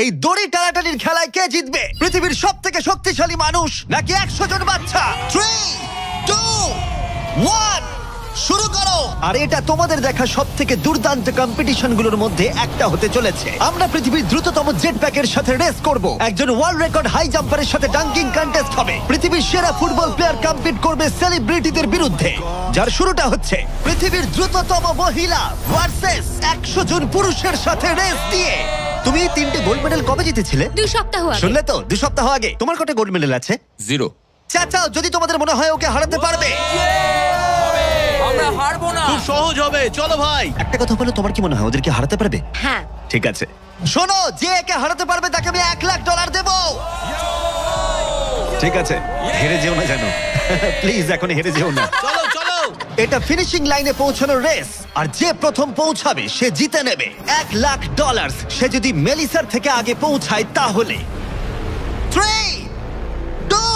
এই দড়ি টানাটানির খেলায় কে জিতবে? পৃথিবীর সব থেকে শক্তিশালী মানুষ নাকি 100 জন বাচ্চা? 3, 2, 1 শুরু করো। আর এটা তোমাদের দেখা সব থেকে দুর্দান্ত কম্পিটিশনগুলোর মধ্যে একটা হতে চলেছে। আমরা পৃথিবীর দ্রুততম জেট প্যাকের সাথে রেস করব, একজন ওয়ার্ল্ড রেকর্ড হাই জাম্পারের সাথে ডাঙ্কিং কন্টেস্ট হবে, পৃথিবীর সেরা ফুটবল প্লেয়ার কম্পিট করবে সেলিব্রিটিদের বিরুদ্ধে, যার শুরুটা হচ্ছে পৃথিবীর দ্রুততম মহিলা ভার্সেস 100 জন পুরুষের সাথে রেস দিয়ে। তুমি 3টে গোল্ড মেডেল কবে জিতেছিলে? 2 সপ্তাহ আগে। শুনলে তো, 2 সপ্তাহ আগে। তোমার কত গোল্ড মেডেল আছে? 0। চাচাও, যদি তোমাদের মনে হয় ওকে হারাতে পারবে, আমরা হারবো না। খুব সহজ হবে, চলো ভাই। একটা কথা বলো, তোমার কি মনে হয় ওদেরকে হারাতে পারবে? হ্যাঁ। ঠিক আছে, শোনো, যে একে হারাতে পারবে তাকে আমি $1,00,000 দেব। ঠিক আছে, হেরে যেও না জানো, প্লিজ এখন হেরে যেও না। চলো চলো। এটা ফিনিশিং লাইনে পৌঁছানোর রেস, আর যে প্রথম পৌঁছাবে সে জিতে নেবে $1,00,000। সে যদি মেলিসার থেকে আগে পৌঁছায় তাহলে 3, 2,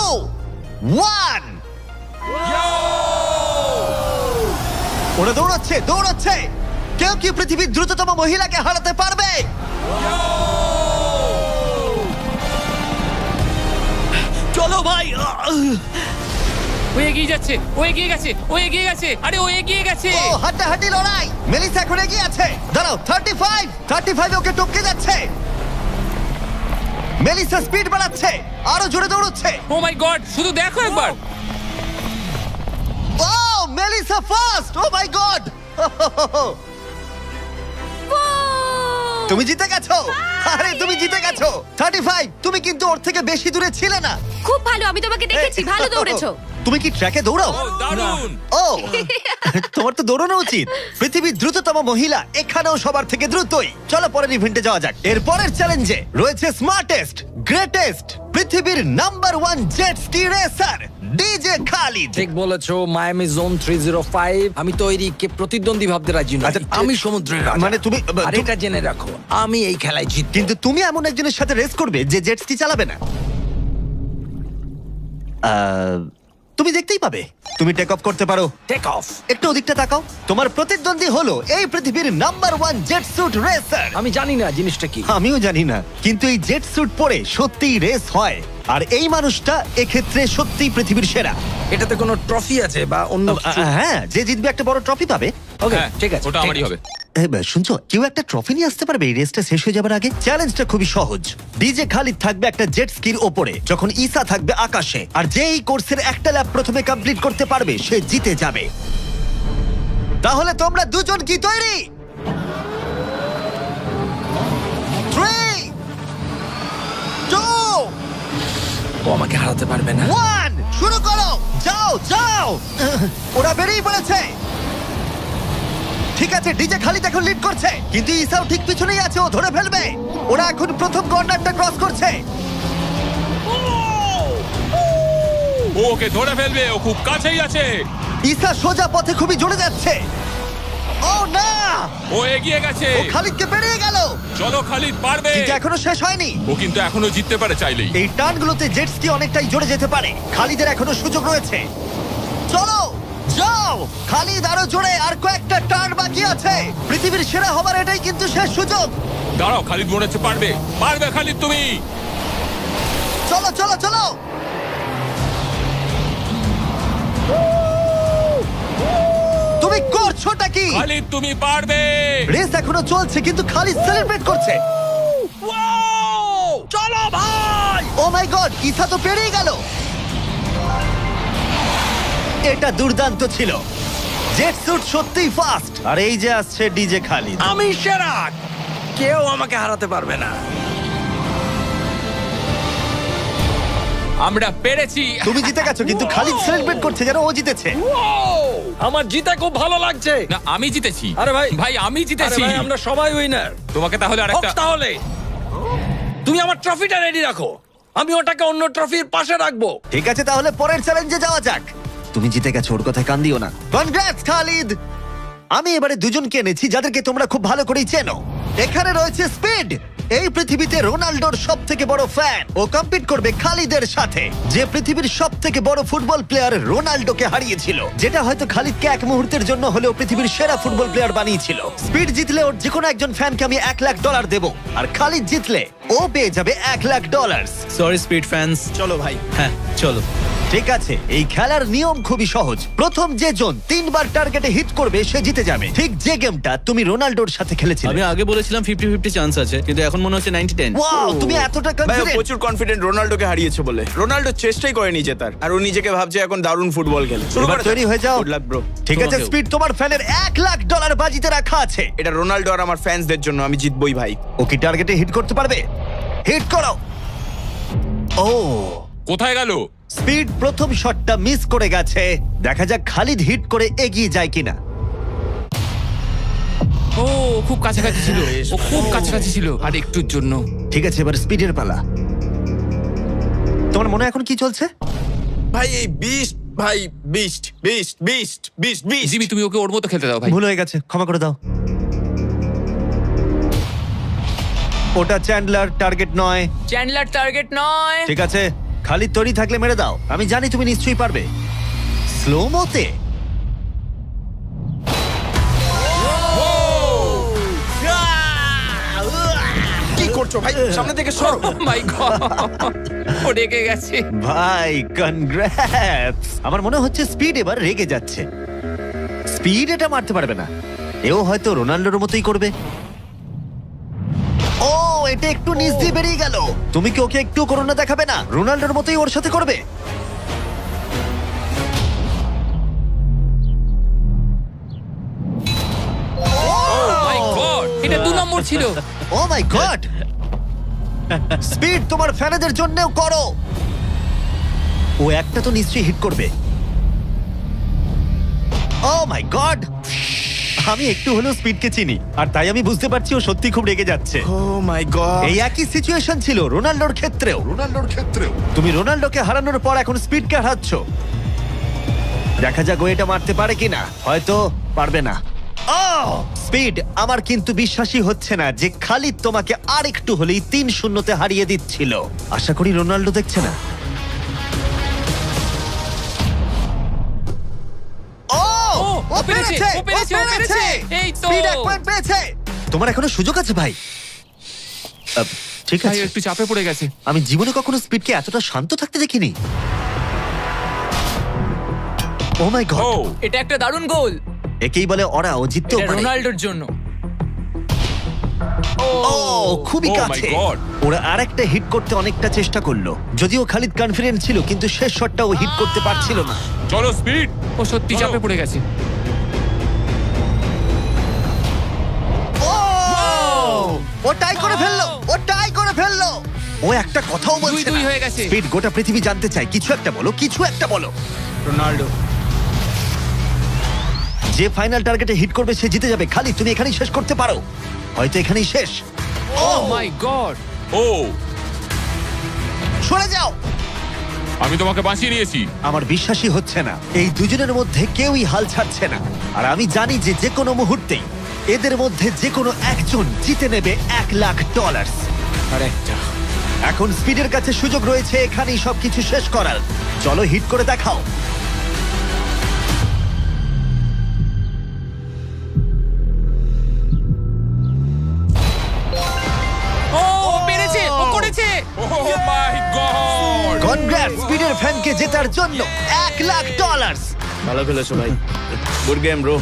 1 ওরা দৌড়াচ্ছে দৌড়াচ্ছে। কেউ কি পৃথিবীর দ্রুততম মহিলাকে হারাতে পারবে? চলো ভাই। ও এগিয়ে যাচ্ছে, ও এগিয়ে গেছে, ও এগিয়ে গেছে, আরে ও এগিয়ে গেছে। ও হাড্ডাহাড্ডি লড়াই। মেলিসা এখন এগিয়ে আছে। দাঁড়াও, 35 ওকে টপকে যাচ্ছে। মেলিসা স্পিড বাড়াচ্ছে, আরো জোরে দৌড়চ্ছে। ও মাই গড, শুধু দেখো একবার। Oh Melissa first. O my god, তুমি জিতে গেছো। আরে তুমি জিতে গেছো। 35, তুমি কিন্তু ওর থেকে বেশি দূরে ছিলে না। খুব ভালো, আমি তোমাকে দেখেছি, ভালো দৌড়েছো। তুমি কি ট্র্যাকে দৌড়াও? ও দারুণ। ও তোমার তো দৌড়ানো উচিত। পৃথিবীর দ্রুততম মহিলা এখানেও সবার থেকে দ্রুতই। চলো পরের ইভেন্টে যাওয়া যাক। এর পরের চ্যালেঞ্জে রয়েছে স্মার্টেস্ট, গ্রেটেস্ট, পৃথিবীর number 1 jet ski racer DJ Khalid. ঠিক বলেছো, মায়ামি জোন 305। আমি তৈরি, কে প্রতিদ্বন্দ্বী ভাবতে রাজি নই। আচ্ছা, আমি সমুদ্রের রাজা। মানে তুমি আর এটা জেনে রাখো, আমি এই খেলায় জিত। কিন্তু তুমি এমন একজনের সাথে রেস করবে যে জেট স্কি চালাবে না। তুমি দেখতেই পাবে। তুমি টেক অফ করতে পারো। Take off. একটু ওদিকটা তাকাও। তোমার প্রতিদ্বন্দ্বী হলো এই পৃথিবীর নাম্বার 1 জেট স্যুট রেসার। আমি জানি না জিনিসটা কি। আমিও জানি না, কিন্তু এই জেট স্যুট পরে সত্যিই রেস হয়। আর এই মানুষটা এক্ষেত্রে সত্যিই পৃথিবীর সেরা। এটাতে কোনো ট্রফি আছে বা অন্য কিছু? হ্যাঁ, যে জিতবে একটা বড় ট্রফি পাবে। ওকে, হ্যাঁ, ঠিক আছে, ওটা ঠিক আমারই আছে। হবে। শুনছো, কেউ একটা ট্রফি নিয়ে আসতে পারবে এই রেসটা শেষ হয়ে যাবার আগে? চ্যালেঞ্জটা খুবই সহজ। ডিজে খালিদ থাকবে একটা জেট স্কির ওপরে, যখন ঈসা থাকবে আকাশে। আর যে এই কোর্সের একটা ল্যাপ প্রথমে কমপ্লিট করতে পারবে সে জিতে যাবে। তাহলে তোমরা দুজন কি তৈরি? 3, 2, ও আমাকে হারাতে পারবে না। 1 শুরু করো। যাও যাও। ওরা বেরিয়ে পড়েছে। ঠিক আছে, ডিজে খালিদ এখন লিড করছে, কিন্তু ইসাও ঠিক পিছনেই আছে, ও ধরে ফেলবে। ওরা এখন প্রথম কর্নারটা ক্রস করছে। ও ওকে ধরে ফেলবে, ও খুব কাছেই আছে। ইসা সোজা পথে খুবই জোরে যাচ্ছে। ও না, ও এগিয়ে গেছে। ও খালিদকে পেরিয়ে গেল। চলো খালিদ, পারবে। কিন্তু এখনো শেষ হয়নি। ও কিন্তু এখনো জিততে পারে চাইলেই। এই টার্নগুলোতে জেট স্কি অনেকটাই জোরে যেতে পারে। খালিদের এখনো সুযোগ রয়েছে। চলো যাও খালিদ, আরো জোরে। আর কয়েকটা টার্ন বাকি আছে। পৃথিবীর সেরা হবার এটাই কিন্তু শেষ সুযোগ। দাঁড়াও, খালিদ মনে হচ্ছে পারবে। পারবে খালিদ তুমি। চলো চলো চলো। তুমি করছোটা কি? খালিদ তুমি পারবে। রেস এখনো চলছে, কিন্তু খালিদ সেলিব্রেট করছে। চলো ভাই। ও মাই গড, ইসা তো পেরিয়ে গেল। এটা দুর্দান্ত ছিল। জেট স্যুট সত্যিই ফাস্ট। আর এই যে আসছে ডিজে খালিদ। আমি সেরা, কেউ আমাকে হারাতে পারবে না। আমরা পেরেছি। তুমি জিতে গেছো, কিন্তু খালিদ সেলিব্রেট করছে যেন ও জিতেছে। আমার জিতে খুব ভালো লাগছে। না, আমি জিতেছি। আরে ভাই, ভাই আমি জিতেছি। আরে ভাই, আমরা সবাই উইনার। তোমাকে তাহলে আরেকটা। তাহলে তুমি আমার ট্রফিটা রেডি রাখো, আমি ওটাকে অন্য ট্রফির পাশে রাখবো। ঠিক আছে, তাহলে পরের চ্যালেঞ্জে যাওয়া যাক। তুমি জিতে গেছো, ওর কথায় কান দিও না। কনগ্রাটস খালিদ। আমি এবারে দুজনকে এনেছি যাদেরকে তোমরা খুব ভালো করেই চেনো। এখানে রয়েছে স্পিড, এই পৃথিবীতে রোনাল্ডোর সব থেকে বড় ফ্যান। ও কম্পিট করবে খালিদের সাথে, যে পৃথিবীর সব থেকে বড় ফুটবল প্লেয়ার রোনাল্ডোকে হারিয়েছিল, যেটা হয়তো খালিদকে এক মুহূর্তের জন্য হলেও পৃথিবীর সেরা ফুটবল প্লেয়ার বানিয়েছিল। স্পিড জিতলে ওর যে কোনো একজন ফ্যানকে আমি $1,00,000 দেবো, আর খালিদ জিতলে ও পেয়ে যাবে $1,00,000। Sorry speed fans. চলো ভাই। হ্যাঁ চলো। ঠিক আছে, এই খেলার নিয়ম খুবই সহজ। প্রথম যে জন 3 বার টার্গেটে হিট করবে সে জিতে যাবে, ঠিক যে গেমটা তুমি রোনাল্ডোর সাথে খেলেছিলে। আমি আগে বলেছিলাম 50-50 চান্স আছে, কিন্তু এখন মনে হচ্ছে 90-10। ওয়াও, তুমি এতটা ভাই ও কনফিডেন্ট। প্রচুর কনফিডেন্ট রোনাল্ডোকে হারিয়েছে বলে। রোনাল্ডো চেষ্টাই করেনি জেতার, আর ও নিজেকে ভাবছে এখন দারুণ ফুটবল খেলে। শুরু এবার করে তৈরি হয়ে যাও। Good luck bro. ঠিক আছে তোমাকেও। স্পিড, তোমার ফ্যানের $1,00,000 বাজিতে রাখা আছে। এটা রোনাল্ডো আর আমার ফ্যান্সদের জন্য, আমি জিতবই ভাই। ও কি টার্গেটে হিট করতে পারবে? হিট করো। ও, কোথায় গেল? স্পিড প্রথম শটটা মিস করে গেছে। দেখা যাক খালিদ হিট করে এগিয়ে যায় কিনা। ও খুব কাছাকাছি ছিল, ও খুব কাছাকাছি ছিল আর একটুর জন্য। ঠিক আছে, এবার স্পিডের পালা। তোমার মনে এখন কি চলছে? ভাই এই বিস্ট, ভাই beast beast beast beast beast. Jimmy তুমি ওকে ওর মতো খেলতে দাও ভাই। ভুল হয়ে গেছে, ক্ষমা করে দাও। ওটা চ্যান্ডলার, টার্গেট নয়। চ্যান্ডলার টার্গেট নয়। ঠিক আছে, খালিদ তৈরি থাকলে মেরে দাও। আমি জানি তুমি নিশ্চয়ই পারবে। স্লো মোতে। কি করছো ভাই? সামনে থেকে সরো। মাই গড, ও রেগে গেছে। ভাই কনগ্রাটস। আমার মনে হচ্ছে স্পিড এবার রেগে যাচ্ছে। স্পিড এটা মারতে পারবে না, এও হয়তো রোনাল্ডোর মতোই করবে। ও, এটা একটু নিচ দিয়ে বেরিয়ে গেল। তুমি কি ওকে একটু করোনা দেখাবে না? রোনাল্ডোর মতোই ওর সাথে করবে। মাই গড, এটা 2 নম্বর ছিল। ও মাই গড। স্পিড তোমার ফ্যানেদের জন্যও করো। ও একটা তো নিশ্চয়ই হিট করবে। ও মাই গড, আমি একটু হলেও স্পিডকে চিনি, আর তাই আমি বুঝতে পারছি ও সত্যি খুব রেগে যাচ্ছে। ও মাই গড। এই একই সিচুয়েশন ছিল রোনাল্ডোর ক্ষেত্রেও। তুমি রোনাল্ডোকে হারানোর পর এখন স্পিডকে হারাচ্ছ। দেখা যাক ও এটা মারতে পারে কিনা। হয়তো পারবে না। স্পিড, আমার কিন্তু বিশ্বাসই হচ্ছে না যে খালিদ তোমাকে আর একটু হলেই 3-0-তে হারিয়ে দিচ্ছিল। আশা করি রোনাল্ডো দেখছে না। ও পেরেছে, পেরেছে, ও পেরেছে, ও পেরেছে। এই তো। স্পিড 1 পয়েন্ট পেয়েছে। তোমার এখনো সুযোগ আছে ভাই। ঠিক ভাই আছে, একটু চাপে পড়ে গেছে। আমি জীবনে কখনো স্পিডকে এতটা শান্ত থাকতে দেখিনি। ও মাই গড, এটা একটা দারুণ গোল। একেই বলে ওরা ও জিততেও এটা পারে। রোনাল্ডোর জন্য। ও খুবই Oh my কাছে। God! ওরা আরেকটা হিট করতে অনেকটা চেষ্টা করলো, যদিও খালিদ কনফিডেন্ট ছিল, কিন্তু শেষ শটটা ও হিট করতে পারছিল না। চলো স্পিড। ও সত্যি চাপে পড়ে গেছে। ও টাই করে ফেললো, ও টাই করে ফেললো। ও একটা কথাও বলছে 2-2 না। হয়ে গেছে। স্পিড, গোটা পৃথিবী জানতে চায়, কিছু একটা বলো, কিছু একটা বলো। রোনাল্ডো। যে ফাইনাল টার্গেটে হিট করবে সে জিতে যাবে। খালিদ, তুমি এখানেই শেষ করতে পারো, হয়তো এখানেই শেষ। ও মাই গড, ও, সরে যাও। আমি তোমাকে বাঁচিয়ে নিয়েছি। আমার বিশ্বাসই হচ্ছে না, এই দুজনের মধ্যে কেউই হাল ছাড়ছে না। আর আমি জানি যে যে কোনো মুহূর্তেই এদের মধ্যে যে কোনো একজন জিতে নেবে $1,00,000। আর একটা। এখন স্পিডের কাছে সুযোগ রয়েছে এখানেই সবকিছু শেষ করার। চলো হিট করে দেখাও। ও পেরেছে, ও করেছে। ও মাই গড। কনগ্রাটস স্পিডের ফ্যানকে জেতার জন্য $1,00,000। ভালো খেলেছো ভাই। Good game bro.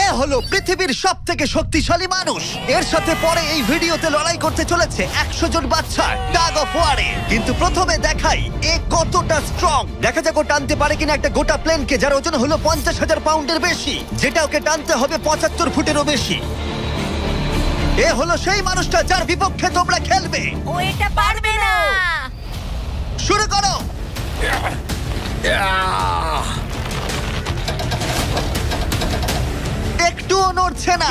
এ হলো পৃথিবীর সব থেকে শক্তিশালী মানুষ। এর সাথে পরে এই ভিডিওতে লড়াই করতে চলেছে 100 জন বাচ্চা টাগ অফ ওয়ারে। কিন্তু প্রথমে দেখাই এ কতটা স্ট্রং। দেখা যাক ও টানতে পারে কিনা একটা গোটা প্লেনকে, যার ওজন হলো 50,000 পাউন্ডের বেশি, যেটা ওকে টানতে হবে 75 ফুটেরও বেশি। এ হলো সেই মানুষটা যার বিপক্ষে তোমরা খেলবে। ও এটা পারবে না। শুরু করো। একটুও নড়ছে না।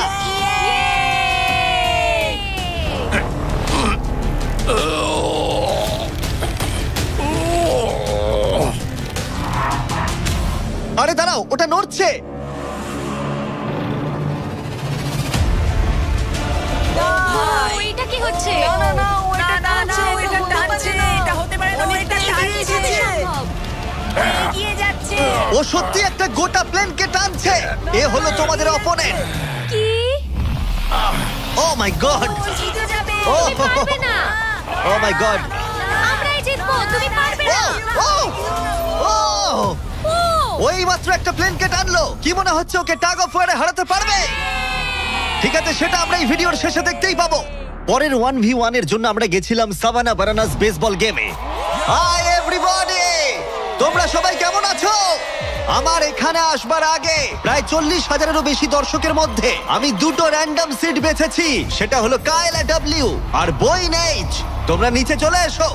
আরে দাঁড়াও, ওটা নড়ছে। ও, এটা কি হচ্ছে? না না না, সত্যি একটা গোটা প্লেনকে টানছে। এ হলো তোমাদের অপোনেন্ট। কি ও মাই গড, ও জিতে যাবে ও, তুমি পারবে না ও মাই গড, আমরাই জিতবো তুমি পারবে না ও ও ও ওই মাত্র একটা প্লেনকে টানলো। কি মনে হচ্ছে ওকে টাগ অফ ওয়ারে হারাতে পারবে? ঠিক আছে, সেটা আমরা এই ভিডিওর শেষে দেখতেই পাবো। পরের 1v1 এর জন্য আমরা গেছিলাম সাভানা বারানাস বেসবল গেমে। হাই এভরিবডি, তোমরা সবাই কেমন আছো? আমার এখানে আসবার আগে প্রায় 40,000-এরও বেশি দর্শকের মধ্যে আমি দুটো র্যান্ডম সিট বেছেছি। সেটা হলো কায়লা ডব্লিউ আর বয়েন এইচ। তোমরা নিচে চলে এসো।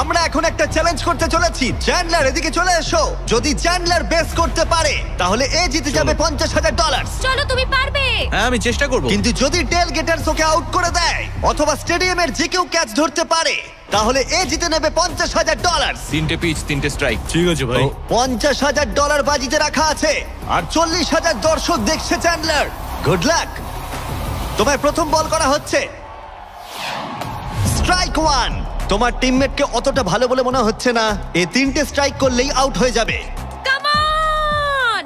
আমরা এখন একটা চ্যালেঞ্জ করতে চলেছি। চ্যান্ডলার, এদিকে চলে এসো। যদি চ্যান্ডলার বেস করতে পারে তাহলে এ জিতে যাবে $50,000। চলো তুমি পারবে হ্যাঁ আমি চেষ্টা করব। কিন্তু যদি টেল গেটার্স ওকে আউট করে দেয় অথবা স্টেডিয়ামের যে কেউ ক্যাচ ধরতে পারে তাহলে এ জিতে নেবে $50,000। 3টে পিচ 3টে স্ট্রাইক। ঠিক আছে ভাই। $50,000 বাজিতে রাখা আছে আর 40,000 দর্শক দেখছে চ্যান্ডলার। Good luck. তোমায় প্রথম বল করা হচ্ছে। স্ট্রাইক 1। তোমার টিমমেটকে অতটা ভালো বলে মনে হচ্ছে না। এ 3টে স্ট্রাইক করলেই আউট হয়ে যাবে। কাম অন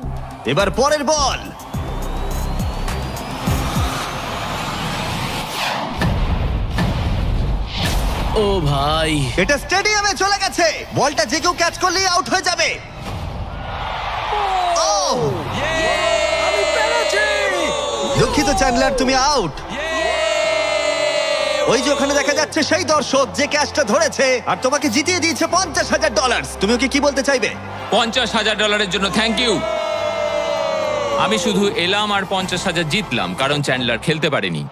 এবার পরের বল। ও ভাই, এটা স্টেডিয়ামে চলে গেছে। বলটা যে কেউ ক্যাচ করলেই আউট হয়ে যাবে। ও দুঃখিত চ্যান্ডলার, তুমি আউট। ওই যে ওখানে দেখা যাচ্ছে সেই দর্শক যে ক্যাচটা ধরেছে আর তোমাকে জিতিয়ে দিয়েছে $50,000। তুমি ওকে কি বলতে চাইবে? $50,000 জন্য থ্যাংক ইউ। আমি শুধু এলাম আর 50,000 জিতলাম কারণ চ্যান্ডলার খেলতে পারেনি।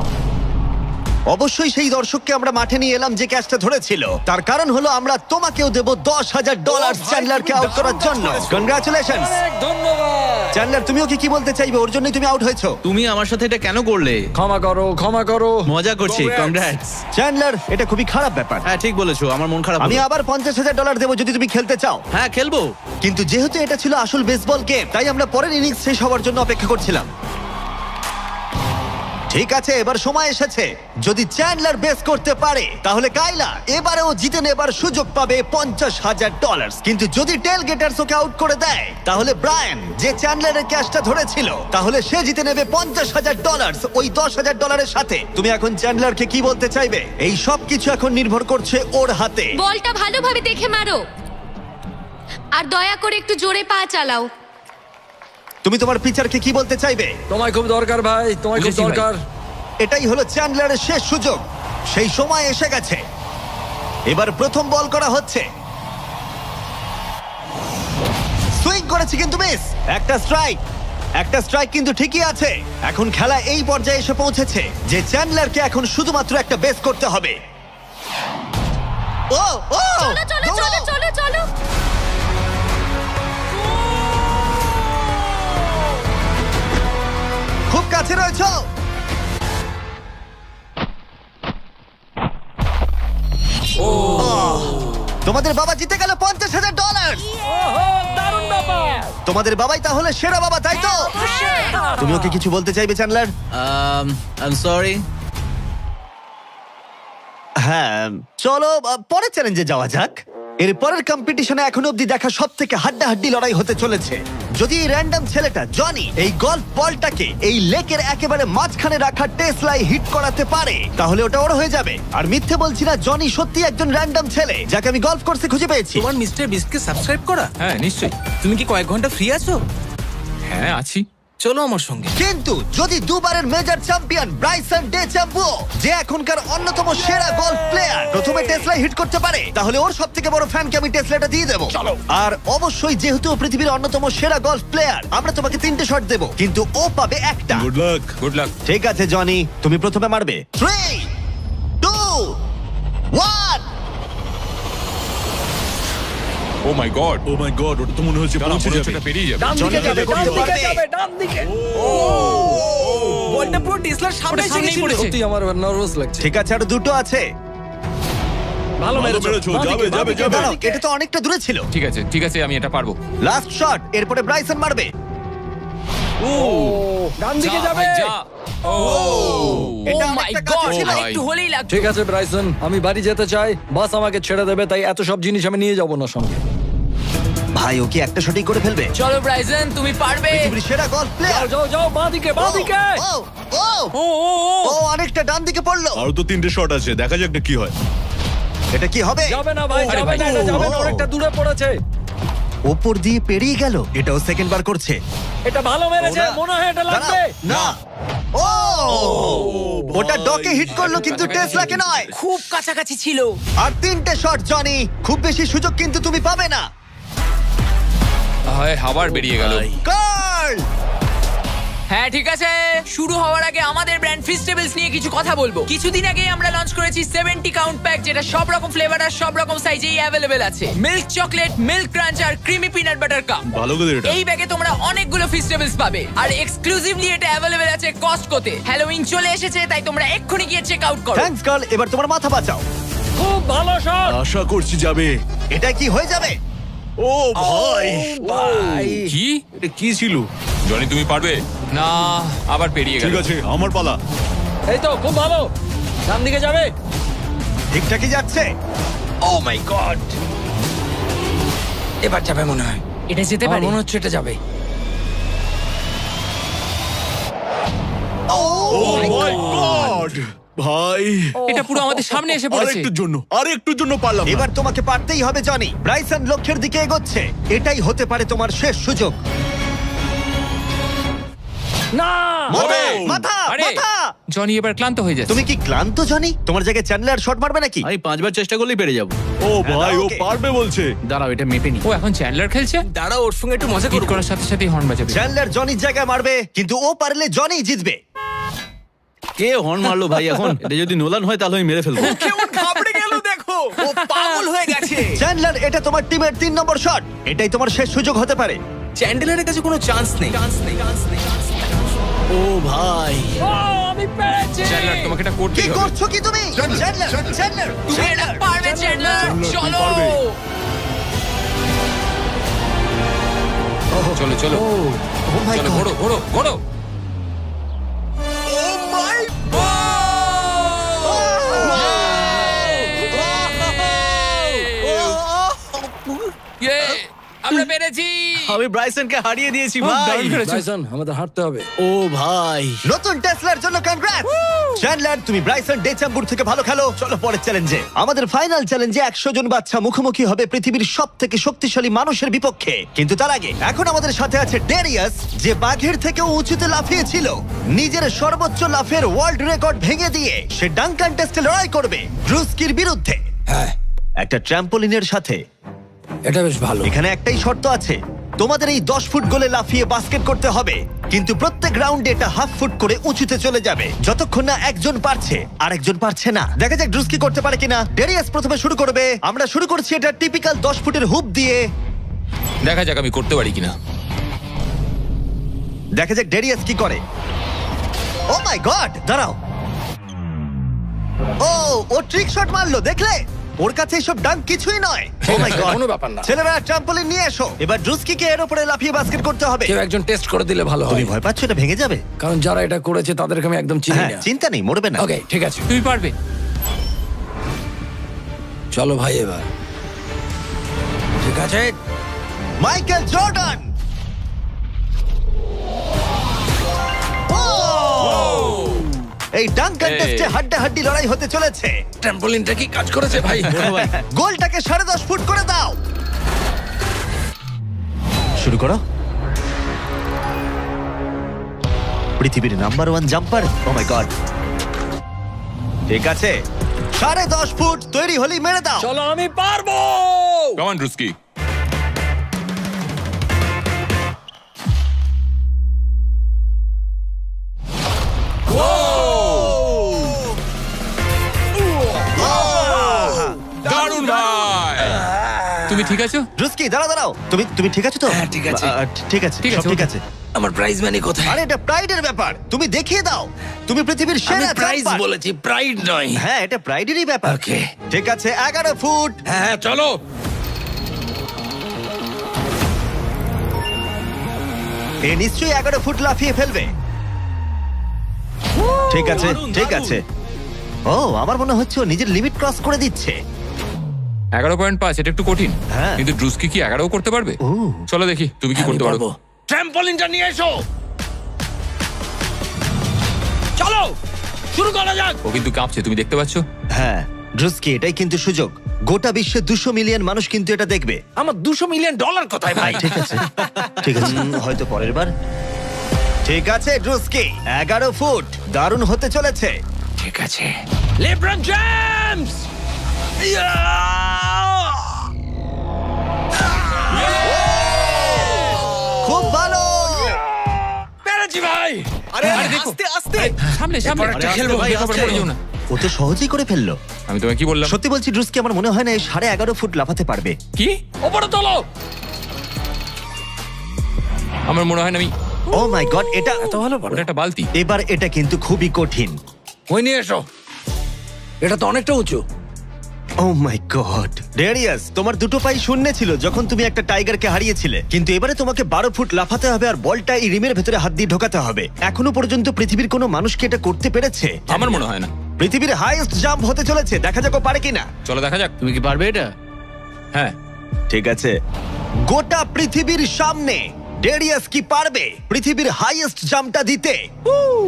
অবশ্যই সেই দর্শককে আমরা মাঠে নিয়ে এলাম যে ক্যাচটা ধরেছিল। তার কারণ হলো আমরা তোমাকেও দেব $10,000 চ্যান্ডলারকে আউট করার জন্য। কনগ্রাচুলেশনস ধন্যবাদ। চ্যান্ডলার, তুমি ওকে কি বলতে চাইবে? ওর জন্যই তুমি আউট হয়েছো। তুমি আমার সাথে এটা কেন করলে? ক্ষমা করো, ক্ষমা করো। মজা করছি। কংগ্রাটস। চ্যান্ডলার, এটা খুবই খারাপ ব্যাপার। হ্যাঁ ঠিক বলেছো, আমার মন খারাপ আমি হলো। আবার $50,000 দেবো যদি তুমি খেলতে চাও। হ্যাঁ খেলবো। কিন্তু যেহেতু এটা ছিল আসল বেসবল গেম তাই আমরা পরের ইনিংস শেষ হওয়ার জন্য অপেক্ষা করছিলাম। ঠিক আছে, এবার সময় এসেছে। যদি চ্যান্ডলার বেস করতে পারে তাহলে কাইলা এবারেও জিতে নেবার সুযোগ পাবে $50,000। কিন্তু যদি টেল গেটার্স ওকে আউট করে দেয় তাহলে ব্রায়ান, যে চ্যান্ডলারের ক্যাচটা ধরেছিল, তাহলে সে জিতে নেবে $50,000 ওই $10,000-এর সাথে। তুমি এখন চ্যান্ডলারকে কি বলতে চাইবে? এই সব কিছু এখন নির্ভর করছে ওর হাতে। বলটা ভালোভাবে দেখে মারো আর দয়া করে একটু জোরে পা চালাও। তুমি তোমার পিচারকে কি বলতে চাইবে? তোমায় খুব দরকার ভাই, তোমায় খুব বুঝেছি ভাই। দরকার। এটাই হলো চ্যান্ডলারের শেষ সুযোগ। সেই সময় এসে গেছে। এবার প্রথম বল করা হচ্ছে। সুইং করেছে কিন্তু মিস। একটা স্ট্রাইক। একটা স্ট্রাইক কিন্তু ঠিকই আছে। এখন খেলা এই পর্যায়ে এসে পৌঁছেছে যে চ্যান্ডলারকে এখন শুধুমাত্র একটা বেস করতে হবে। ও ও চলো চলো চলো চলো চলো খুব কাছে রয়েছে। তোমাদের বাবা জিতে গেল $50,000। দারুণ ব্যাপার। তোমাদের বাবাই তাহলে সেরা বাবা, তাই তো? তুমি ওকে কিছু বলতে চাইবে চ্যান্ডলার? I am sorry. হ্যাঁ, চলো পরের চ্যালেঞ্জে যাওয়া যাক। এর পরের কম্পিটিশনে এখনো অব্দি দেখা সবথেকে হাড্ডাহাড্ডি লড়াই হতে চলেছে। যদি এই র্যান্ডম ছেলেটা জনি এই গলফ বলটাকে এই লেকের একেবারে মাঝখানে রাখা টেসলায় হিট করাতে পারে তাহলে ওটা ওর হয়ে যাবে। আর মিথ্যে বলছি না, জনি সত্যি একজন র্যান্ডম ছেলে যাকে আমি গলফ কোর্সে খুঁজে পেয়েছি। তোমার মিস্টার বিস্টকে সাবস্ক্রাইব করা? হ্যাঁ নিশ্চয়ই। তুমি কি কয়েক ঘন্টা ফ্রি আছো? হ্যাঁ আছি। চলো আমার সঙ্গে। কিন্তু যদি দুবারের major champion Bryson DeChambeau, যে এখনকার অন্যতম সেরা গলফ প্লেয়ার, প্রথমে টেসলা হিট করতে পারে তাহলে ওর সবথেকে বড় ফ্যানকে আমি টেসলাটা দিয়ে দেবো। আর অবশ্যই যেহেতু ও পৃথিবীর অন্যতম সেরা গলফ প্লেয়ার, আমরা তোমাকে 3টে শট দেবো কিন্তু ও পাবে একটা। Good luck. Good luck. ঠিক আছে জনি, তুমি প্রথমে মারবে। 3, 2, 1। ও my God. O my god, ওটা তো মনে হচ্ছে পৌঁছে যাবে। পেরিয়ে যাবে। ডান দিকে জনি যাবে, করতে ডান দিকে পারবে। যাবে, ডান দিকে। বলটা পুরো টেসলার সামনে ওটা এসে সামনেই গেছিল। পড়েছে। সত্যি আমার নার্ভাস লাগছে। ঠিক আছে, আর দুটো আছে। ভালো মেরেছো, যাবে যাবে যাবে। দাঁড়াও, এটা তো অনেকটা দূরে ছিল। ঠিক আছে আমি এটা পারবো। লাস্ট শট, এরপরে ব্রাইসন মারবে। ডান দিকে যা যাবে। ভাই, যা। ও এটা ও মাই অনেকটা কাছে গড, ছিল। একটু হলেই লাগতো। ঠিক আছে ব্রাইসন, আমি বাড়ি যেতে চাই। বাস আমাকে ছেড়ে দেবে, তাই এত সব জিনিস আমি নিয়ে যাব না সঙ্গে। ভাই ও কি একটা শটই করে ফেলবে? চলো ব্রাইসন, তুমি পারবে। পৃথিবীর সেরা গলফ প্লেয়ার। যাও যাও বাঁদিকে বাঁদিকে। ও ও ও ও ও ও অনেকটা ডান দিকে পড়লো। আরো তো 3টে শট আছে, দেখা যাক না কি হয়। এটা কি হবে? যাবে না ভাই, আরে যাবে ভাই। না, এটা যাবে না, ও। অনেকটা দূরে পড়েছে। ওপর দিয়ে পেরিয়ে গেল। এটাও সেকেন্ড বার করছে। এটা ভালো মেরেছে, ও না। মনে হয় এটা লাগবে। দাঁড়াও, না ও ওটা ডকে হিট করলো কিন্তু টেসলাকে নয়। খুব কাছাকাছি ছিল। আর 3টে শট জনি, খুব বেশি সুযোগ কিন্তু তুমি পাবে না। হয় আবার বেরিয়ে গেল। কার্ল হ্যাঁ ঠিক আছে, শুরু হওয়ার আগে আমাদের ব্র্যান্ড ফিস্টেবলস নিয়ে কিছু কথা বলবো। কিছুদিন আগে আমরা লঞ্চ করেছি 70 কাউন্ট প্যাক, যেটা সব রকম ফ্লেভার আর সব রকম সাইজেই অ্যাভেলেবেল আছে। মিল্ক চকলেট, মিল্ক ক্রাঞ্চ আর ক্রিমি পিনাট বাটার কাপ। ভালো করে এটা। এই ব্যাগে তোমরা অনেকগুলো ফিস্টেবলস পাবে আর এক্সক্লুসিভলি এটা অ্যাভেলেবেল আছে কস্টকোতে। হ্যালোউইন চলে এসেছে, তাই তোমরা এক্ষুনি গিয়ে চেক আউট করো। থ্যাঙ্কস কার্ল, এবার তোমার মাথা বাঁচাও। খুব ভালো শট। আশা করছি যাবে। এটা কি হয়ে যাবে? ও ভাই, ভাই কি? এটা কি ছিল? জনি তুমি পারবে না, আবার পেরিয়ে গেল। ঠিক আছে, আমার পালা। এই তো খুব ভালো, ডান দিকে যাবে। ঠিকঠাকই যাচ্ছে। ও মাই গড, এবার যাবে মনে হয়। এটা যেতে আমার পারে। মনে হচ্ছে এটা যাবে। ও ও মাই গড ভাই, এটা পুরো আমাদের সামনে এসে পড়েছে। আরেকটুর জন্য পারলাম না। এবার তোমাকে পারতেই হবে জনি। ব্রাইসন লক্ষ্যের দিকে এগোচ্ছে। এটাই হতে পারে তোমার শেষ সুযোগ। না মাথা, মাথা, আরে মাথা। জনি এবার ক্লান্ত হয়ে যাচ্ছে। তুমি কি ক্লান্ত জনি? তোমার জায়গায় চ্যান্ডলার শট মারবে নাকি? আমি 5বার চেষ্টা করলেই পেরে যাব। ও ভাই, ও ওকে। পারবে বলছে। দাঁড়াও, এটা মেপে নি। ও এখন চ্যান্ডলার খেলছে। দাঁড়াও, ওর সঙ্গে একটু মজা হিট করব। করার সাথে সাথে হর্ন বাজাবে। চ্যান্ডলার জনির জায়গায় মারবে, কিন্তু ও পারলে জনি জিতবে। কে হর্ন মারলো ভাই এখন? এটা যদি নোলান হয় তাহলে আমি মেরে ফেলবো। কেমন ঘাবড়ে গেল দেখো, ও পাগল হয়ে গেছে। চ্যান্ডলার, এটা তোমার টিমের 3 নম্বর শট। এটাই তোমার শেষ সুযোগ হতে পারে। চ্যান্ডেলারের কাছে কোনো চান্স নেই। ও ভাই, ও আমি পেরেছি। চ্যান্ডলার তোমাকে এটা কি করতেই হবে। করছো কি তুমি? চ্যান্ডলার, চ্যান্ডলার, তুমি এটা পারবে চ্যান্ডলার, চলো। চলো চলো ও মাই চলো, গড। ঘোড়ো ঘোড়ো ঘোড়ো। ইয়ে, আমরা পেরেছি। আমি ব্রাইসনকে হারিয়ে দিয়েছি খুব ভাই। দারুণ খেলেছো। ব্রাইসন, আমাদের হাঁটতে হবে। ও ভাই, নতুন টেসলার জন্য কনগ্রাটস। চ্যান্ডলার, তুমি ব্রাইসন ডেচাম্বুর থেকে ভালো খেলো। চলো পরের চ্যালেঞ্জে। আমাদের ফাইনাল চ্যালেঞ্জে 100 জন বাচ্চা মুখোমুখি হবে পৃথিবীর সবথেকে শক্তিশালী মানুষের বিপক্ষে। কিন্তু তার আগে এখন আমাদের সাথে আছে ডেরিয়াস, যে বাঘের থেকেও উঁচুতে লাফিয়েছিল। নিজের সর্বোচ্চ লাফের ওয়ার্ল্ড রেকর্ড ভেঙে দিয়ে সে ডাঙ্কান টেস্টে লড়াই করবে ব্রুস্কির বিরুদ্ধে। হ্যাঁ, একটা ট্র্যাম্পোলিনের সাথে। এটা বেশ ভালো। এখানে একটাই শর্ত আছে, তোমাদের এই 10 ফুট গোলে লাফিয়ে বাস্কেট করতে হবে, কিন্তু প্রত্যেক রাউন্ডে এটা হাফ ফুট করে উঁচুতে চলে যাবে, যতক্ষণ না একজন পারছে আর একজন পারছে না। দেখা যাক ড্রুস কি করতে পারে কিনা। ডেরিয়াস প্রথমে শুরু করবে। আমরা শুরু করছি এটা টিপিক্যাল 10 ফুটের হুপ দিয়ে। দেখা যাক আমি করতে পারি কিনা। দেখা যাক ডেরিয়াস কি করে। ও মাই গড, দাঁড়াও। ও ট্রিক শট মারলো, দেখলে? ওর কাছে এসব ডাঙ্ক কিছুই নয়। ও মাই গড, কোনো ব্যাপার না। ছেলেরা ট্রাম্পলিন নিয়ে এসো। এবার ড্রুস্কিকে এর উপরে লাফিয়ে বাস্কেট করতে হবে। কেউ একজন টেস্ট করে দিলে ভালো তুমি হয়, ভয় পাচ্ছ এটা ভেঙে যাবে? কারণ যারা এটা করেছে তাদেরকে আমি একদম চিনি হ্যাঁ, না। চিন্তা নেই, মরবে না। ওকে, ঠিক আছে, তুমি পারবে। চলো ভাই এবার। ঠিক আছে, মাইকেল জর্ডান। এই ডাঙ্ক কন্টেস্টে হাড্ডাহাড্ডি লড়াই হতে চলেছে। ট্র্যাম্পোলিনটা কি কাজ করেছে ভাই? গোলটাকে 10.5 ফুট করে দাও। শুরু করো। পৃথিবীর number 1 jumper. O my god, ঠিক আছে, 10.5 ফুট তৈরি হলি মেরে দাও। চলো, আমি পারবো। Come on Druski. দারুণ ভাই। তুমি ঠিক আছো? রুস্কি, দাঁড়াও। তুমি ঠিক আছো তো? হ্যাঁ, ঠিক আছে। ঠিক আছে, ঠিক সব আছে, ঠিক ওকে। আছে। আমার প্রাইজ মানি কোথায়? আরে এটা প্রাইডের ব্যাপার, তুমি দেখিয়ে দাও। তুমি পৃথিবীর আমি সেরা প্রাইজ জাম্পার। বলেছি, প্রাইড নয়। হ্যাঁ, এটা প্রাইডেরই ব্যাপার। ওকে। ঠিক আছে, 11 ফুট। হ্যাঁ, চলো। এ নিশ্চয়ই 11 ফুট লাফিয়ে ফেলবে। ঠিক আছে, ঠিক আছে। ও, আমার মনে হচ্ছে ও নিজের লিমিট ক্রস করে দিচ্ছে। 11.5, এটা একটু কঠিন। হ্যাঁ। কিন্তু ড্রুস্কি কি 11 করতে পারবে? ও। চলো দেখি তুমি কি করতে পারো। ট্র্যাম্পলিনটা নিয়ে এসো। চলো শুরু করা যাক। ও কিন্তু কাঁপছে, তুমি দেখতে পাচ্ছ? হ্যাঁ ড্রুস্কি, এটাই কিন্তু সুযোগ। গোটা বিশ্বে 200 মিলিয়ন মানুষ কিন্তু এটা দেখবে। আমার $200 মিলিয়ন কোথায় ভাই? ঠিক আছে ঠিক আছে, হয়তো পরের বার। ঠিক আছে ড্রুস্কি, 11 ফুট, দারুণ হতে চলেছে। ঠিক আছে, লেব্রন জেমস। খুব ভালো। পেরেছি ভাই। আরে দেখো। আস্তে আস্তে। সামনে সামনে এরপর একটা খেলবো ভাই, দেখো, আস্তে। পড়ে যেও না। ও তো সহজেই করে ফেললো। আমি তোমায় কি বললাম? সত্যি বলছি ড্রুস্কি, আমার মনে হয় না এই 11.5 ফুট লাফাতে পারবে। কি? ওপরে তোলো। আমার মনে হয় না আমি। ও মাই গড, এটা এত ভালো পারো। ওটা একটা বালতি। এবার এটা কিন্তু খুবই কঠিন। ওই নিয়ে এসো। এটা তো অনেকটা উঁচু। ও মাই গড ডেরিয়াস, তোমার দুটো পাই শূন্যে ছিল যখন তুমি একটা টাইগারকে হারিয়েছিলে, কিন্তু এবারে তোমাকে 12 ফুট লাফাতে হবে আর বলটা এই রিমের ভেতরে হাত দিয়ে ঢোকাতে হবে। এখনো পর্যন্ত পৃথিবীর কোনো মানুষকে এটা করতে পেরেছে? আমার মনে হয় না। পৃথিবীর হাইয়েস্ট জাম্প হতে চলেছে, দেখা যাক ও পারে কিনা। চলো দেখা যাক। তুমি কি পারবে এটা? হ্যাঁ। ঠিক আছে, গোটা পৃথিবীর সামনে ডেরিয়াস কি পারবে পৃথিবীর হাইয়েস্ট জাম্পটা দিতে?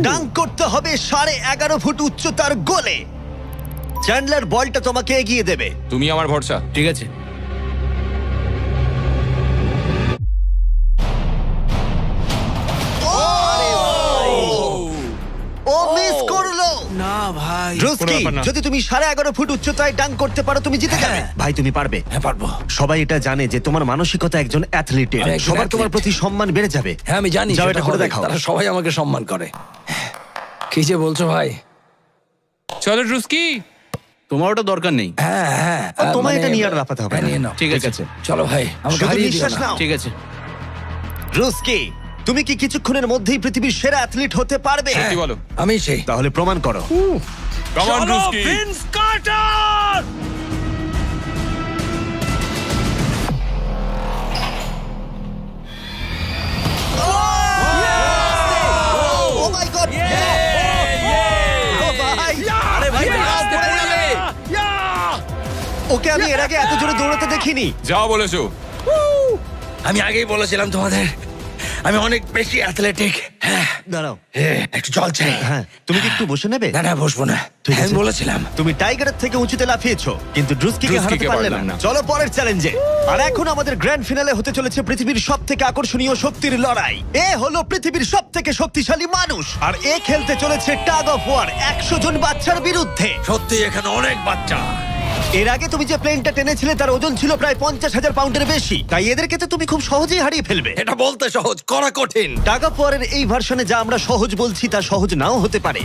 ডাঙ্ক করতে হবে 11.5 ফুট উচ্চতার গোলে। চ্যান্ডলার, বলটা তোমাকে এগিয়ে দেবে। তুমি আমার ভরসা। ঠিক আছে। ও মিস করলো। না ভাই। ড্রুস্কি, কোনো ব্যাপার না। যদি তুমি 11.5 ফুট উচ্চতায় ডাঙ্ক করতে পারো তুমি জিতে যাবে। ভাই তুমি পারবে। হ্যাঁ পারবো। সবাই এটা জানে যে তোমার মানসিকতা একজন অ্যাথলিটের। আমি একজন সবার তোমার athlete। প্রতি সম্মান বেড়ে যাবে। হ্যাঁ আমি জানি। যাও সেটা এটা করে হবে। দেখাও। তারা সবাই আমাকে সম্মান করে। কি যে বলছো ভাই? চলো ড্রুস্কি। তোমার ওটা দরকার নেই। হ্যাঁ হ্যাঁ। তোমায় মানে- এটা নিয়ে আর লাফাতে হবে হ্যাঁ, না। নিয়ে নাও। ঠিক আছে। চলো ভাই, আমাকে শুধু হারিয়ে দিও নিঃশ্বাস না। নাও। ঠিক আছে। ড্রুস্কি, তুমি কি কিছুক্ষণের মধ্যেই পৃথিবীর সেরা অ্যাথলিট হতে পারবে? কি বলো? আমি সেই। তাহলে প্রমাণ করো। Come on Druski. Vince Carter. Oh my God! ও ভাই! আরে ভাই তুমি আস্তে পড়ে যাবে। ওকে আমি এর আগে এত জোরে দৌড়াতে দেখিনি। যাও বলেছো। আমি আগেই বলেছিলাম তোমাদের, আমি অনেক বেশি অ্যাথলেটিক। হ্যাঁ, দাঁড়াও। একটু জল চাই। হ্যাঁ, তুমি কি একটু বসে নেবে? না না, বসবো না। ঠিক আছে। আমি বলেছিলাম। তুমি টাইগারের থেকে উঁচুতে লাফিয়েছো, কিন্তু ড্রুস্কিকে হারাতে ড্রুস্কিকে পারলে পারলাম না। না। চলো পরের চ্যালেঞ্জে। আর এখন আমাদের গ্র্যান্ড ফিনালে হতে চলেছে পৃথিবীর সবথেকে আকর্ষণীয় শক্তির লড়াই। এ হলো পৃথিবীর সবথেকে শক্তিশালী মানুষ, আর এ খেলতে চলেছে টাগ অফ ওয়ার 100 জন বাচ্চার বিরুদ্ধে। সত্যি এখানে অনেক বাচ্চা। এর আগে তুমি যে প্লেনটা টেনেছিলে তার ওজন ছিল প্রায় 50,000 পাউন্ডের বেশি, তাই এদেরকে তো তুমি খুব সহজেই হারিয়ে ফেলবে। এটা বলতে সহজ, করা কঠিন। টাগ অফ ওয়ারের এই ভার্সনে যা আমরা সহজ বলছি তা সহজ নাও হতে পারে।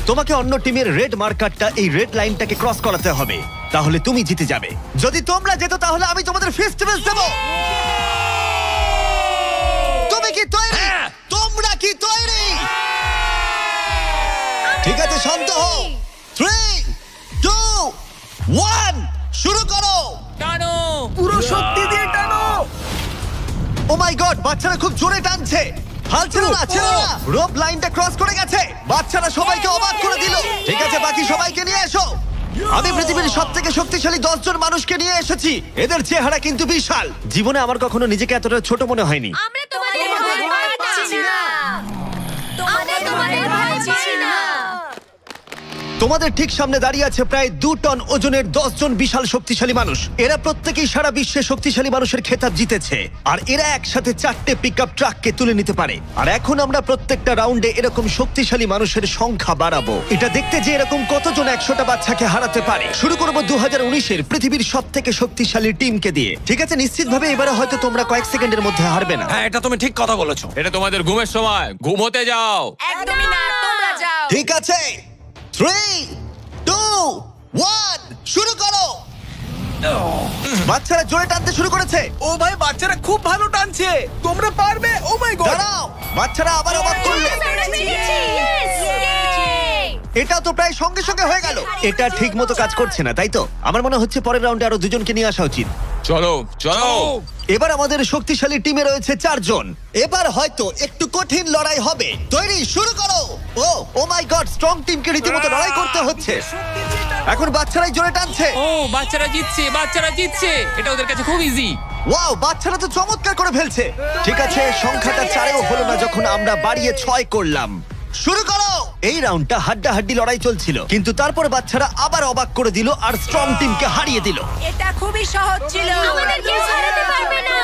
তোমাকে অন্য টিমের রেড মার্কারটা এই রেড লাইনটাকে ক্রস করাতে হবে, তাহলে তুমি জিতে যাবে। যদি তোমরা যেত তাহলে আমি তোমাদের ফেস্টিভ্যাল দেব। তুমি কি তৈরি? তোমরা কি তৈরি? ঠিক আছে, শান্ত হও। 3, 2, 1 শুরু করো। টানো। পুরো শক্তি দিয়ে টানো। ও মাই গড, বাচ্চারা খুব জোরে টানছে। হাল ছেড়ো না, ছেড়ো না। রোপ লাইনটা ক্রস করে গেছে। বাচ্চারা সবাইকে অবাক করে দিল। ঠিক আছে, বাকি সবাইকে নিয়ে এসো। আমি পৃথিবীর সবথেকে শক্তিশালী 10 জন মানুষকে নিয়ে এসেছি। এদের চেহারা কিন্তু বিশাল। জীবনে আমার কখনো নিজেকে এতটা ছোট মনে হয়নি। আমরা তোমাদের ভয় পাচ্ছি না। আমরা তোমাদের ভয় পাচ্ছি না। তোমাদের ঠিক সামনে দাঁড়িয়ে আছে প্রায় 2 টন ওজনের 10 জন বিশাল শক্তিশালী মানুষ। এরা প্রত্যেকেই সারা বিশ্বে শক্তিশালী মানুষের খেতাব জিতেছে, আর এরা একসাথে 4টে পিকআপ ট্রাককে তুলে নিতে পারে। আর এখন আমরা প্রত্যেকটা রাউন্ডে এরকম শক্তিশালী মানুষের সংখ্যা বাড়াবো, এটা দেখতে যে এরকম কতজন 100টা বাচ্চাকে হারাতে পারে। শুরু করবো 2019-এর পৃথিবীর সবথেকে শক্তিশালী টিমকে দিয়ে। ঠিক আছে, নিশ্চিতভাবে এবারে হয়তো তোমরা কয়েক সেকেন্ডের মধ্যে হারবে না। হ্যাঁ, এটা তুমি ঠিক কথা বলেছো। এটা তোমাদের ঘুমের সময়, ঘুমোতে যাও। একদমই না, তোমরা যাও। ঠিক আছে, 3, 2, 1 শুরু করো। বাচ্চারা জোরে টানতে শুরু করেছে। ও ভাই, বাচ্চারা খুব ভালো টানছে। তোমরা পারবে। ও মাই গড। দাঁড়াও, বাচ্চারা আবার অবাক করলো। আমরা পেরেছি। Yay! এটা তো প্রায় সঙ্গে সঙ্গে হয়ে গেল। এটা ঠিক মতো কাজ করছে না, তাই তো? আমার মনে হচ্ছে পরের রাউন্ডে আরো 2 জনকে নিয়ে আসা উচিত। চলো চলো। এবার আমাদের শক্তিশালী টিমে রয়েছে 4 জন। এবার হয়তো একটু কঠিন লড়াই হবে। তৈরি, শুরু করো। ও মাই গড, স্ট্রং টিমকে রীতিমতো লড়াই করতে হচ্ছে। এখন বাচ্চারাই জোরে টানছে। ও বাচ্চারা জিতছে, বাচ্চারা জিতছে, এটা ওদের কাছে খুব ইজি। ওয়াও, বাচ্চারা তো চমৎকার করে ফেলছে। ঠিক আছে, সংখ্যাটা 4-এও হলো না যখন আমরা বাড়িয়ে 6 করলাম। শুরু করো। এই রাউন্ডটা হাড্ডাহাড্ডি লড়াই চলছিল, কিন্তু তারপর বাচ্চারা আবার অবাক করে দিল আর স্ট্রং টিমকে হারিয়ে দিল। এটা খুবই সহজ ছিল। আমাদের কেউ হারাতে পারবে না।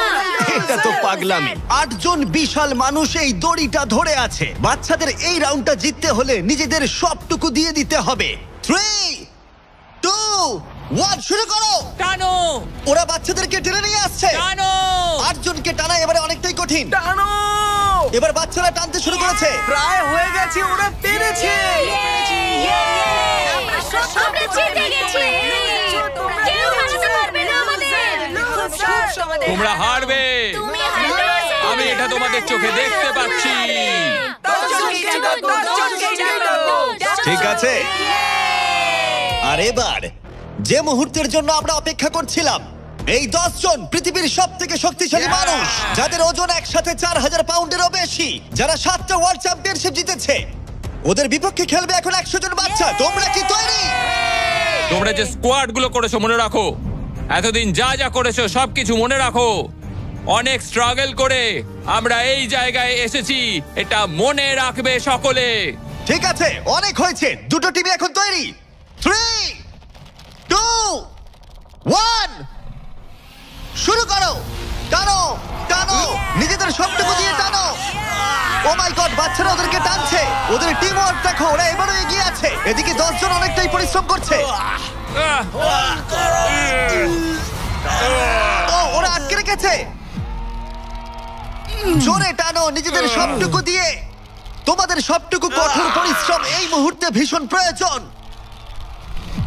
এটা তো পাগলামি। 8 জন বিশাল মানুষ এই দড়িটা ধরে আছে। বাচ্চাদের এই রাউন্ডটা জিততে হলে নিজেদের সবটুকু দিয়ে দিতে হবে। 3, 2, 1, শুরু করো। টানো ওরা বাচ্চাদেরকে টেনে নিয়ে আসছে। টানো। 8 জনকে টানা এবারে অনেকটাই কঠিন। টানো। এবার বাচ্চারা টানতে শুরু করেছে। প্রায় হয়ে গেছে, ওরা পেরেছে। আমরা সব জিতে গেছি। কেউ হারাতে পারবে না আমাদের। তোমরা হারবে, তুমি হারবে। আমি এটা তোমাদের চোখে দেখতে পাচ্ছি। ঠিক আছে, আর এবার যে মুহূর্তের জন্য আমরা অপেক্ষা করছিলাম, এই 10 জন পৃথিবীর সবথেকে শক্তিশালী মানুষ, যাদের ওজন একসাথে 4000 পাউন্ডেরও বেশি, যারা 7টা ওয়ার্ল্ড চ্যাম্পিয়নশিপ জিতেছে, ওদের বিপক্ষে খেলবে এখন 100 জন বাচ্চা। তোমরা কি তৈরি? তোমরা যে স্কোয়াড গুলো করেছো মনে রাখো, এতদিন যা যা করেছো সবকিছু মনে রাখো। অনেক স্ট্রাগল করে আমরা এই জায়গায় এসেছি, এটা মনে রাখবে সকলে। ঠিক আছে, অনেক হয়েছে। দুটো টিমই এখন তৈরি। 3, 2, 1, শুরু করো। টানো টানো, নিজেদের সবটুকু দিয়ে টানো। ও মাই গড, বাচ্চারা ওদেরকে টানছে। ওদের টিম ওয়ার্ক দেখো, ওরা এবারও এগিয়ে আছে। এদিকে 10 জন অনেকটাই পরিশ্রম করছে। ওরা আটকে রেখেছে। জোরে টানো নিজেদের সবটুকু দিয়ে। তোমাদের সবটুকু কঠোর পরিশ্রম এই মুহূর্তে ভীষণ প্রয়োজন।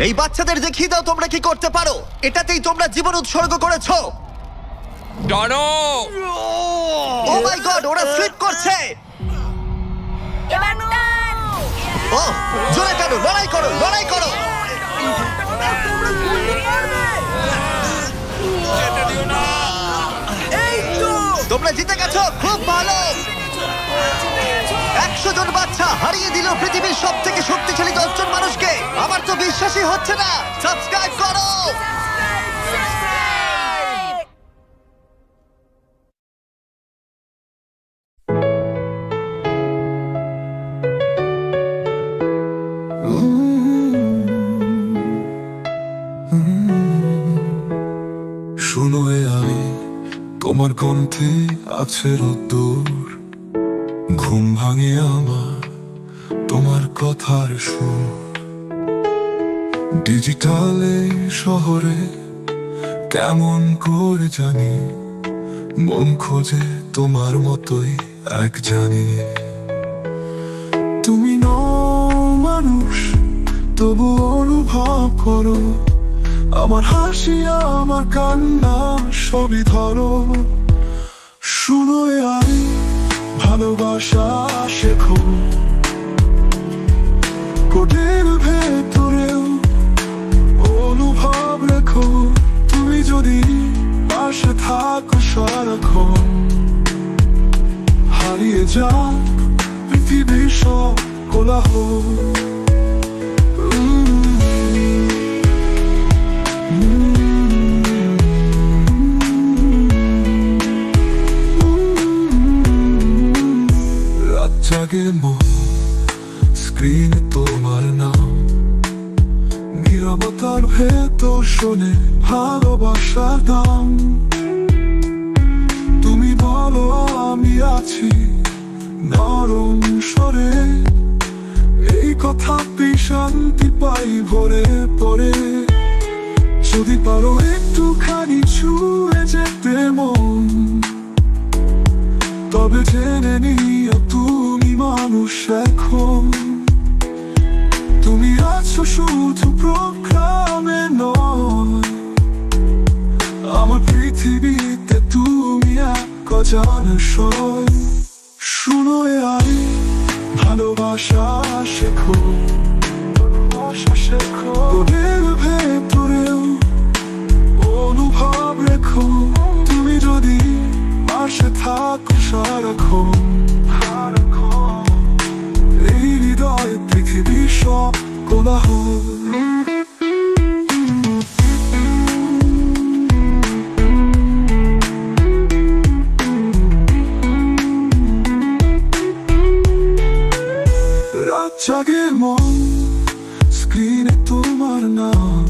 এই বাচ্চাদের দেখিয়ে দাও তোমরা কি করতে পারো। এটাতেই তোমরা জীবন উৎসর্গ করেছো। টানো। ও মাই গড, ওরা স্লিপ করছে। এবার টান। ও জোরে টানো, লড়াই করো, লড়াই করো। তোমরা জিতে গেছো, খুব ভালো। 100 জন বাচ্চা হারিয়ে দিল পৃথিবীর সবথেকে শক্তিশালী 10 জন মানুষকে। আমার তো বিশ্বাসই হচ্ছে না। সাবস্ক্রাইব করো। শুনো আমি, তোমার কণ্ঠে আছে রোদ্দুর। ঘুম ভাঙে আমার তোমার কথার সুর। ডিজিটালে শহরে কেমন করে জানি, মন খোঁজে তোমার মতোই এক জানি। তুমি নও মানুষ, তবু অনুভব করো আমার হাসি, আমার কান্না সবই ধরো। শুনো আমি, ভালোবাসা শেখো কোডের ভেতরেও অনুভব রেখো। তুমি যদি পাশে থাকো সারাক্ষণ, হারিয়ে যাও পৃথিবীর সব কোলাহল। জাগে মন, স্ক্রিনে তোমার নাম, নীরবতার ভেতর শোনে ভালোবাসার দাম। তুমি বলো আমি আছি নরম স্বরে, এই কথা শান্তি পাই ভরে পড়ে। যদি পারো একটুখানি ছুঁয়ে যেতে মন, তবে জেনে নিও তুমি মানুষ এখন। তুমি আছো শুধু প্রোগ্রামে নয়, আমার পৃথিবীতে তুমি এক অজানা সয়। শুনো আমি, ভালোবাসা শেখো, ভালোবাসা শেখো। ওদের ভেতরেও অনুভব রেখো। সারাক্ষণ। এই হৃদয়ে পৃথিবী সব কোলাহল। রাত জাগে মন, স্ক্রিনে তোমার নাম,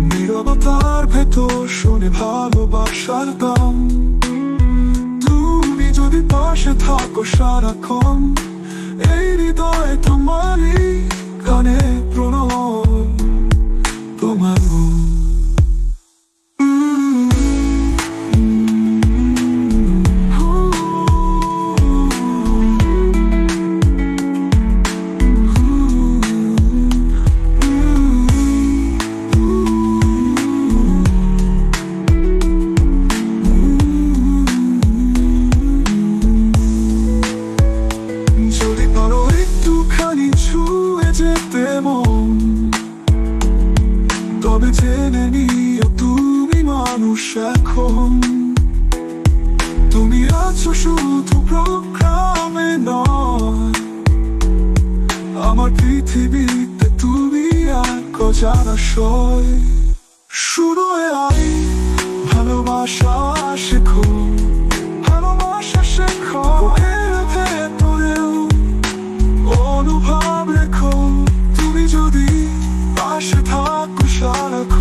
নীরবতার ভেতর শোনে ভালোবাসার দাম। তুমি যদি পাশে থাকো সারাক্ষণ, এই হৃদয়ে তোমারই গানে প্রণয় তোমার। যদি পারো একটুখানি ছুঁয়ে যেতে মন, তবে জেনে নিও তুমি মানুষ এখন। তুমি আছো শুধু প্রোগ্রামে নয়, আমার পৃথিবীতে তুমি এক অজানা সয়। শুরু আই ভালোবাসা শেখো, ভালোবাসা শেখো। এর ভেতরেও অনুভব রেখো, তুমি যদি পাশে থাকো সারাক্ষণ।